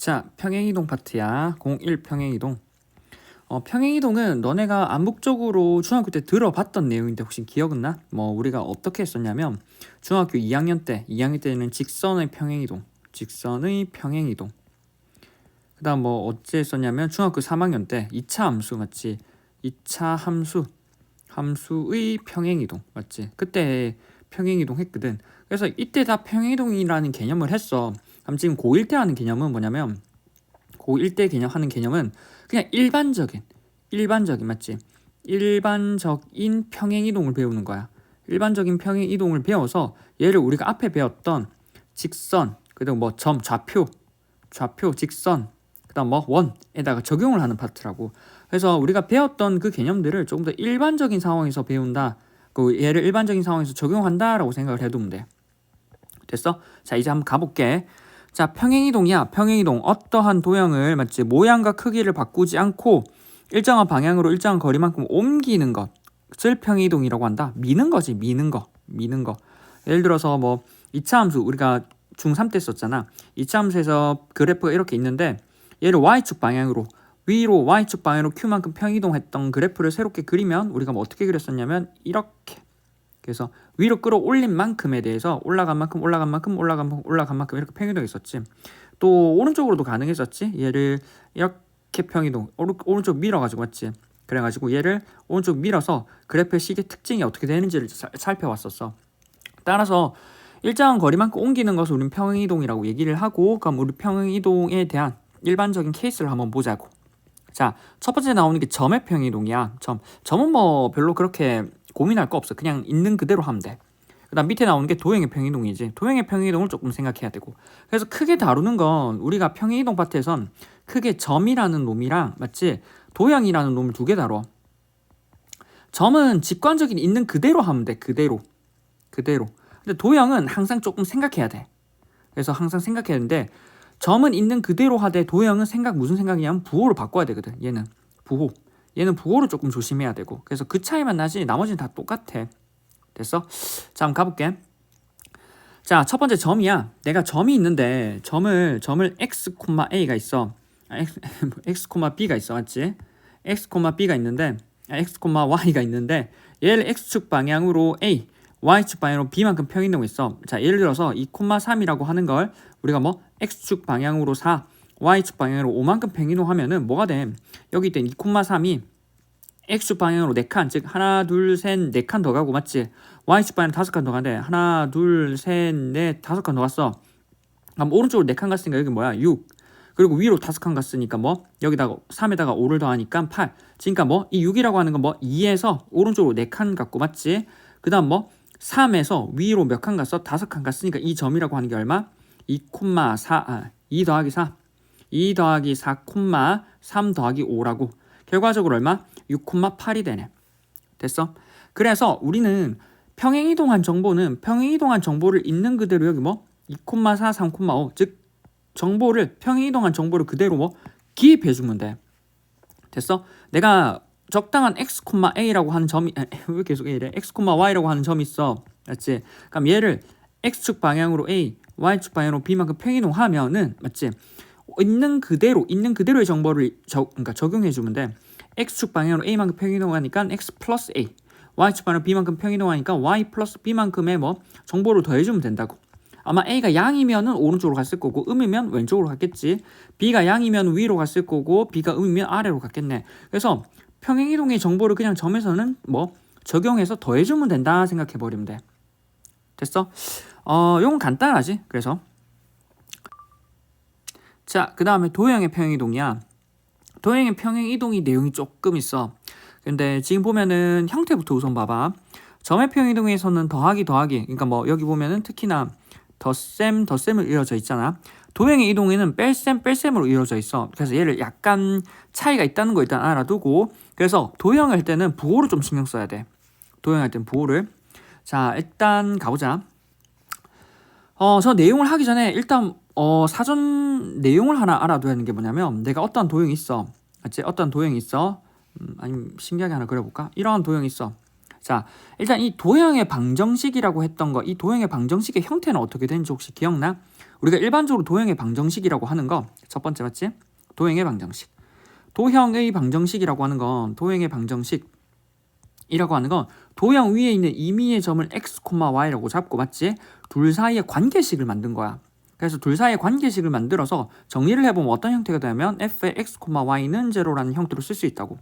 자, 평행이동 파트야. 01 평행이동. 평행이동은 너네가 암묵적으로 중학교 때 들어봤던 내용인데 혹시 기억은 나? 우리가 어떻게 했었냐면 중학교 2학년 때는 직선의 평행이동. 그다음 어찌 했었냐면 중학교 3학년 때 2차 함수 맞지? 2차 함수의 평행이동 맞지? 그때 평행이동 했거든. 그래서 이때 다 평행이동이라는 개념을 했어. 그럼 지금 고1 때 하는 개념은 뭐냐면 고1 때 하는 개념은 그냥 일반적인 맞지? 일반적인 평행이동을 배우는 거야. 일반적인 평행이동을 배워서 얘를 우리가 앞에 배웠던 직선, 그리고 점, 좌표, 직선, 그다음 원에다가 적용을 하는 파트라고. 그래서 우리가 배웠던 그 개념들을 조금 더 일반적인 상황에서 배운다. 그 얘를 일반적인 상황에서 적용한다라고 생각을 해두면 돼. 됐어? 자, 이제 한번 가볼게. 자, 평행이동이야. 평행이동. 어떠한 도형을 마치 모양과 크기를 바꾸지 않고 일정한 방향으로 일정한 거리만큼 옮기는 것을 평행이동이라고 한다. 미는 거지. 미는 거. 예를 들어서 2차 함수 우리가 중3 때 썼잖아. 2차 함수에서 그래프가 이렇게 있는데 얘를 y축 방향으로 위로 y축 방향으로 q만큼 평이동했던 그래프를 새롭게 그리면 우리가 어떻게 그렸었냐면 이렇게. 그래서 위로 끌어올린 만큼에 대해서 올라간 만큼 이렇게 평이동 있었지. 또 오른쪽으로도 가능했었지. 얘를 이렇게 평이동 오른쪽 밀어가지고 맞지. 그래가지고 얘를 오른쪽 밀어서 그래프의 식의 특징이 어떻게 되는지를 살펴봤었어. 따라서 일정한 거리만큼 옮기는 것을 우리는 평행이동이라고 얘기를 하고, 그럼 우리 평행이동에 대한 일반적인 케이스를 한번 보자고. 자, 첫 번째 나오는 게 점의 평행이동이야. 점은 별로 그렇게 고민할 거 없어. 그냥 있는 그대로 하면 돼. 그 다음 밑에 나오는 게 도형의 평행이동이지. 도형의 평행이동을 조금 생각해야 되고. 그래서 크게 다루는 건 우리가 평행이동 파트에선 크게 점이라는 놈이랑 맞지? 도형이라는 놈을 두 개 다뤄. 점은 직관적인 있는 그대로 하면 돼. 그대로. 근데 도형은 항상 조금 생각해야 돼. 그래서 항상 생각해야 되는데 점은 있는 그대로 하되 도형은 무슨 생각이냐면 부호를 바꿔야 되거든. 얘는 부호를 조금 조심해야 되고. 그래서 그 차이만 나지 나머지는 다 똑같아. 됐어? 자, 한번 가볼게. 자, 첫 번째 점이야. 내가 점이 있는데 점을 x, a가 있어. x, b가 있어. 맞지? x, b가 있는데 x, y가 있는데 얘를 x축 방향으로 a, y축 방향으로 b만큼 평행이동을 있어. 자, 예를 들어서 2,3이라고 하는 걸 우리가 x축 방향으로 4, y축 방향으로 5만큼 평행이동하면은 뭐가 돼? 여기 있던 2,3이 x축 방향으로 4칸, 즉 하나, 둘, 셋, 4칸 더 가고 맞지? y축 방향으로 5칸 더 가는데 하나, 둘, 셋, 넷, 5칸 더 갔어. 그럼 오른쪽으로 4칸 갔으니까 여기 뭐야? 6. 그리고 위로 5칸 갔으니까 여기다가 3에다가 5를 더하니까 8. 그러니까 이 6이라고 하는 건 2에서 오른쪽으로 4칸 갔고 맞지? 그 다음 3에서 위로 몇 칸 갔어? 5칸 갔으니까 이 점이라고 하는 게 얼마? 2,4, 2 더하기 4. 2 더하기 4, 3 더하기 5라고. 결과적으로 얼마? 6,8이 되네. 됐어? 그래서 우리는 평행이동한 정보를 있는 그대로 여기 2,4, 3,5. 즉 정보를 평행이동한 정보를 그대로 기입해주면 돼. 됐어? 내가 적당한 x, a라고 하는 점이 왜 계속 이래? x, y라고 하는 점이 있어. 맞지? 그럼 얘를 x축 방향으로 a, y축 방향으로 b만큼 평행이동하면은 맞지? 있는 그대로의 정보를 그러니까 적용해주면 돼. x축 방향으로 a만큼 평행이동하니까 x 플러스 a, y축 방향으로 b만큼 평행이동하니까 y 플러스 b만큼의 정보를 더해주면 된다고. 아마 a가 양이면은 오른쪽으로 갔을 거고 음이면 왼쪽으로 갔겠지. b가 양이면 위로 갔을 거고 b가 음이면 아래로 갔겠네. 그래서 평행이동의 정보를 그냥 점에서는 적용해서 더해주면 된다 생각해버리면 돼. 됐어? 이건 간단하지. 그래서 자, 그 다음에 도형의 평행이동이야. 도형의 평행이동이 내용이 조금 있어. 근데 지금 보면은 형태부터 우선 봐봐. 점의 평행이동에서는 더하기 그러니까 여기 보면은 특히나 덧셈으로 이루어져 있잖아. 도형의 이동에는 뺄셈으로 이루어져 있어. 그래서 얘를 약간 차이가 있다는 거 일단 알아두고, 그래서 도형할 때는 부호를 좀 신경 써야 돼. 도형할 때는 부호를. 자, 일단 가보자. 저 내용을 하기 전에 일단 사전 내용을 하나 알아둬야 하는 게 뭐냐면, 내가 어떤 도형이 있어. 맞지? 어떤 도형이 있어. 아니면 신기하게 하나 그려볼까? 이러한 도형이 있어. 자, 일단 이 도형의 방정식이라고 했던 거, 이 도형의 방정식의 형태는 어떻게 되는지 혹시 기억나? 우리가 일반적으로 도형의 방정식이라고 하는 거 첫 번째 맞지? 도형의 방정식. 도형의 방정식이라고 하는 건 도형의 방정식이라고 하는 건 도형 위에 있는 임의의 점을 x, y라고 잡고 맞지? 둘 사이의 관계식을 만든 거야. 그래서 둘 사이의 관계식을 만들어서 정리를 해보면 어떤 형태가 되냐면 f의 x, y는 제로라는 형태로 쓸 수 있다고.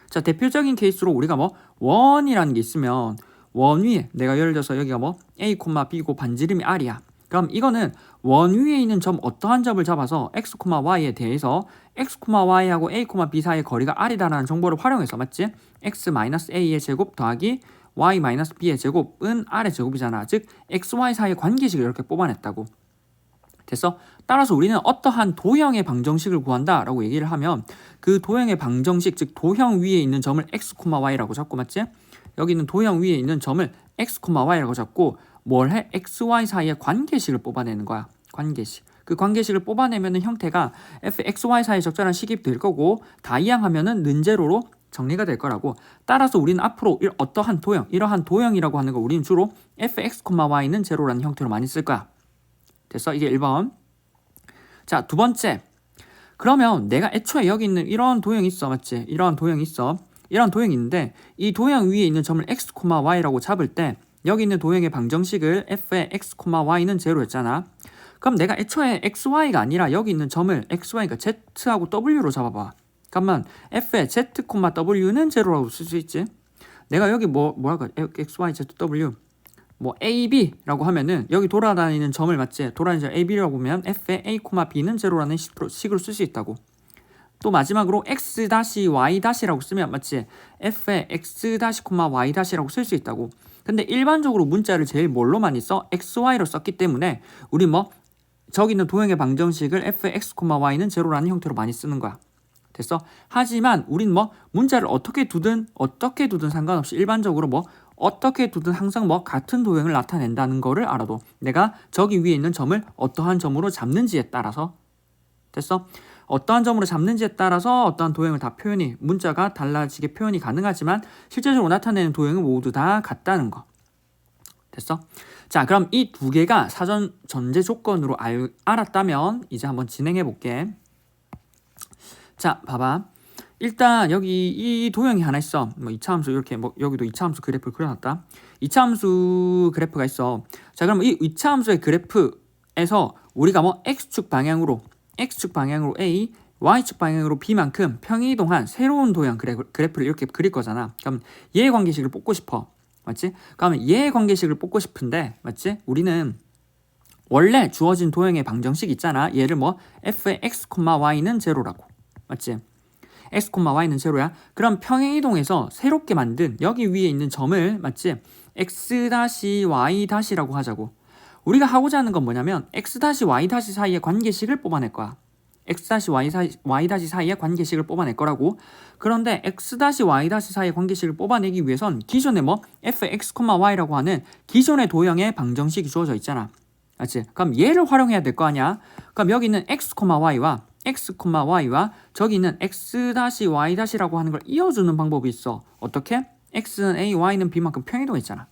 자, 대표적인 케이스로 우리가 뭐 원이라는 게 있으면 원 위에 내가 예를 들어서 여기가 뭐 a, b고 반지름이 r이야. 그럼 이거는 원 위에 있는 점 어떠한 점을 잡아서 x, y에 대해서 x, y하고 a, b 사이의 거리가 r이다라는 정보를 활용해서 맞지? x-a의 제곱 더하기 y-b의 제곱은 r의 제곱이잖아. 즉 x, y 사이의 관계식을 이렇게 뽑아냈다고. 됐어? 따라서 우리는 어떠한 도형의 방정식을 구한다라고 얘기를 하면 그 도형의 방정식, 즉 도형 위에 있는 점을 x, y라고 잡고 맞지? 여기 있는 도형 위에 있는 점을 x, y라고 잡고 뭘 해? x, y 사이의 관계식을 뽑아내는 거야. 관계식. 그 관계식을 뽑아내면은 형태가 f, x, y 사이에 적절한 식이 될 거고 다 이항하면은 는제로로 정리가 될 거라고. 따라서 우리는 앞으로 어떠한 도형, 이러한 도형이라고 하는 거 우리는 주로 f, x, y는 제로라는 형태로 많이 쓸 거야. 됐어? 이게 1번. 자, 두 번째. 그러면 내가 애초에 여기 있는 이런 도형이 있어. 맞지? 이런 도형이 있어. 이런 도형이 있는데 이 도형 위에 있는 점을 x, y라고 잡을 때 여기 있는 도형의 방정식을 f의 x, y는 제로였잖아. 그럼 내가 애초에 xy가 아니라 여기 있는 점을 xy가 z하고 w로 잡아봐. 그러면 f의 z, w는 제로라고 쓸 수 있지. 내가 여기 뭐 할까? xy, z, w 뭐 AB라고 하면은 여기 돌아다니는 점을 맞지? 돌아다니는 점 AB라고 보면 F의 A, B는 제로라는 식으로 쓸 수 있다고. 또 마지막으로 X-Y-라고 쓰면 맞지? F의 X-Y-라고 쓸 수 있다고. 근데 일반적으로 문자를 제일 뭘로 많이 써? XY로 썼기 때문에 우리 뭐 저기 있는 도형의 방정식을 F의 X, Y는 제로라는 형태로 많이 쓰는 거야. 됐어? 하지만 우린 뭐 문자를 어떻게 두든 상관없이 일반적으로 뭐 어떻게 두든 항상 뭐 같은 도형을 나타낸다는 거를 알아도 내가 저기 위에 있는 점을 어떠한 점으로 잡는지에 따라서 됐어? 어떠한 점으로 잡는지에 따라서 어떠한 도형을 다 문자가 달라지게 표현이 가능하지만 실제적으로 나타내는 도형은 모두 다 같다는 거. 됐어? 자, 그럼 이 두 개가 사전 전제 조건으로 알았다면 이제 한번 진행해 볼게. 자, 봐봐. 일단 여기 이 도형이 하나 있어. 뭐 2차 함수 이렇게 뭐 여기도 2차 함수 그래프를 그려놨다. 2차 함수 그래프가 있어. 자, 그럼 이 2차 함수의 그래프에서 우리가 뭐 x축 방향으로 A, y축 방향으로 b만큼 평이동한 새로운 도형 그래프를 이렇게 그릴 거잖아. 그럼 얘의 관계식을 뽑고 싶어. 맞지? 그러면 얘의 관계식을 뽑고 싶은데 맞지? 우리는 원래 주어진 도형의 방정식 있잖아. 얘를 뭐 f의 x, y는 제로라고. 맞지? x, y는 제로야. 그럼 평행이동에서 새롭게 만든 여기 위에 있는 점을 맞지? x-y-라고 하자고. 우리가 하고자 하는 건 뭐냐면 x-y- 사이의 관계식을 뽑아낼 거야. x-y 사이의 관계식을 뽑아낼 거라고. 그런데 x-y 사이의 관계식을 뽑아내기 위해선 기존에 뭐 fx, y라고 하는 기존의 도형의 방정식이 주어져 있잖아. 맞지? 그럼 얘를 활용해야 될 거 아니야. 그럼 여기 있는 x, y와 저기 있는 x-y-라고 하는 걸 이어주는 방법이 있어. 어떻게? x는 a, y는 b만큼 평행이동했잖아.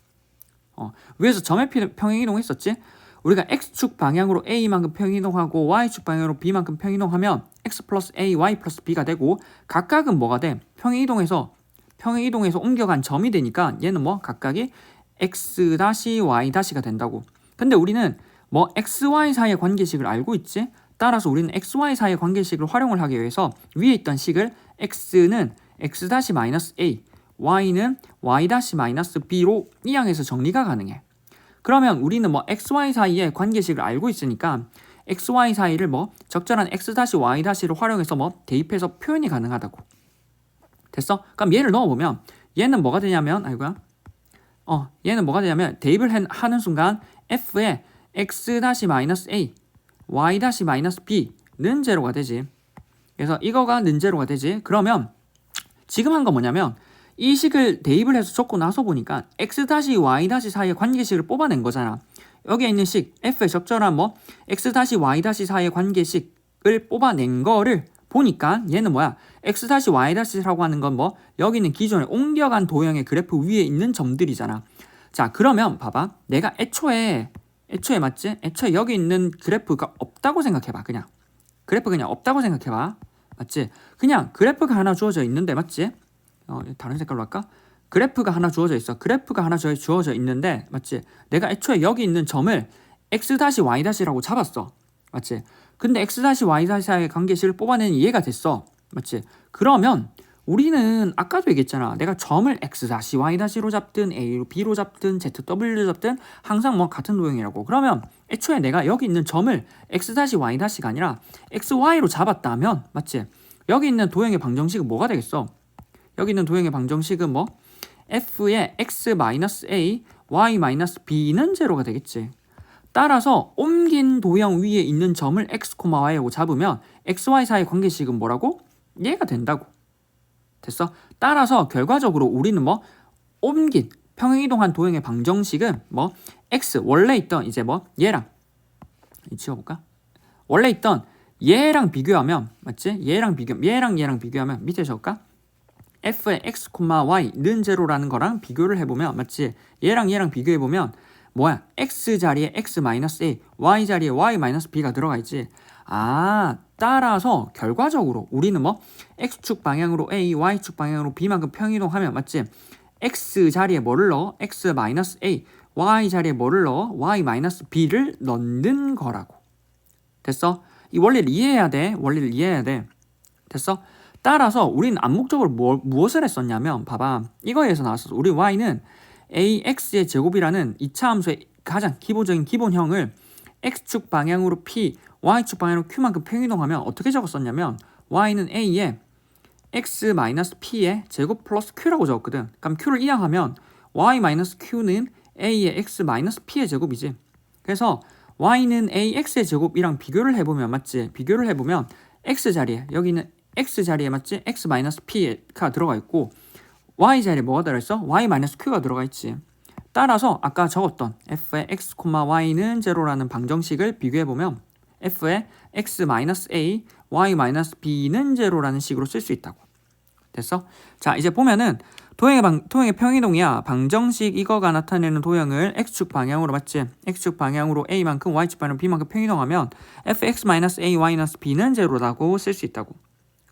위에서 점의 평행이동했었지? 우리가 x축 방향으로 a만큼 평행이동하고 y축 방향으로 b만큼 평행이동하면 x 플러스 a, y 플러스 b가 되고 각각은 뭐가 돼? 평행이동해서 옮겨간 점이 되니까 얘는 뭐 각각이 x-y-가 된다고. 근데 우리는 뭐 xy 사이의 관계식을 알고 있지? 따라서 우리는 xy 사이의 관계식을 활용을 하기 위해서 위에 있던 식을 x는 x-a, y는 y-b로 이항해서 정리가 가능해. 그러면 우리는 뭐 xy 사이의 관계식을 알고 있으니까 xy 사이를 뭐 적절한 x-y-를 활용해서 뭐 대입해서 표현이 가능하다고. 됐어? 그럼 얘를 넣어보면 얘는 뭐가 되냐면 대입을 하는 순간 f의 x-a, y-b는 제로가 되지. 그래서 이거가 는 제로가 되지. 그러면 지금 한 건 뭐냐면 이 식을 대입을 해서 적고 나서 보니까 x-y- 사이의 관계식을 뽑아낸 거잖아. 여기에 있는 식 f의 적절한 뭐 x-y- 사이의 관계식을 뽑아낸 거를 보니까 얘는 뭐야? x-y-라고 하는 건 뭐 여기 있는 기존에 옮겨간 도형의 그래프 위에 있는 점들이잖아. 자, 그러면 봐봐. 내가 애초에 애초에 맞지? 애초에 여기 있는 그래프가 없다고 생각해봐. 그냥 그래프 그냥 없다고 생각해봐. 맞지? 그냥 그래프가 하나 주어져 있는데 맞지? 다른 색깔로 할까? 그래프가 하나 주어져 있어. 그래프가 하나 주어져 있는데 맞지? 내가 애초에 여기 있는 점을 x-y-라고 잡았어. 맞지? 근데 x-y-의 관계식을 뽑아내는 이해가 됐어. 맞지? 그러면 우리는 아까도 얘기했잖아. 내가 점을 x-y-로 잡든 a로 b로 잡든 zw로 잡든 항상 뭐 같은 도형이라고. 그러면 애초에 내가 여기 있는 점을 x-y-가 아니라 xy로 잡았다면 맞지? 여기 있는 도형의 방정식은 뭐가 되겠어? 여기 있는 도형의 방정식은 뭐? f의 x-a, y-b는 제로가 되겠지. 따라서 옮긴 도형 위에 있는 점을 x, y하고 잡으면 xy 사이의 관계식은 뭐라고? 얘가 된다고. 됐어? 따라서 결과적으로 우리는 뭐 옮긴 평행이동한 도형의 방정식은 뭐 x 원래 있던 이제 뭐 얘랑 지워볼까? 원래 있던 얘랑 비교하면 맞지? 얘랑 비교하면 밑에 적을까? f의 x, y는 제로라는 거랑 비교를 해보면 맞지? 얘랑 비교해보면 뭐야? x 자리에 x-a, y 자리에 y-b가 들어가 있지. 따라서 결과적으로 우리는 뭐 x축 방향으로 a, y축 방향으로 b만큼 평이동하면 맞지? x 자리에 뭐를 넣어? x-a, y 자리에 뭐를 넣어? y-b를 넣는 거라고. 됐어? 이 원리를 이해해야 돼. 됐어? 따라서 우리는 암묵적으로 무엇을 했었냐면 봐봐. 이거에서 나왔어. 우리 y는 ax의 제곱이라는 2차 함수의 가장 기본적인 기본형을 x축 방향으로 p, y축 방향으로 q만큼 평이동하면 어떻게 적었었냐면 y는 a에 x-p의 제곱 플러스 q라고 적었거든. 그럼 q를 이항하면 y-q는 a의 x-p의 제곱이지. 그래서 y는 ax의 제곱이랑 비교를 해보면 맞지? 비교를 해보면 x자리에 여기는 x자리에 맞지? x-p가 들어가 있고 y자리에 뭐가 들어있어? y-q가 들어가 있지. 따라서 아까 적었던 f의 x, y는 제로라는 방정식을 비교해보면 f의 x-a, y-b는 제로라는 식으로 쓸 수 있다고. 됐어? 자, 이제 보면은 도형의 평이동이야. 방정식 이거가 나타내는 도형을 x축 방향으로 맞지? x축 방향으로 a만큼 y축 방향으로 b만큼 평이동하면 fx-a, y-b는 제로라고 쓸 수 있다고.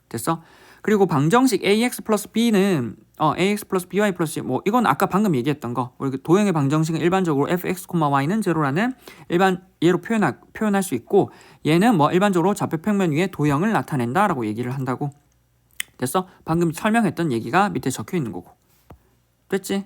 됐어? 그리고 방정식 ax 플러스 b는 ax 플러스 by 플러스 c 뭐 이건 아까 방금 얘기했던 거. 우리 도형의 방정식은 일반적으로 fx, y는 제로라는 일반 예로 표현할 수 있고 얘는 뭐 일반적으로 좌표 평면 위에 도형을 나타낸다라고 얘기를 한다고. 됐어? 방금 설명했던 얘기가 밑에 적혀 있는 거고. 됐지?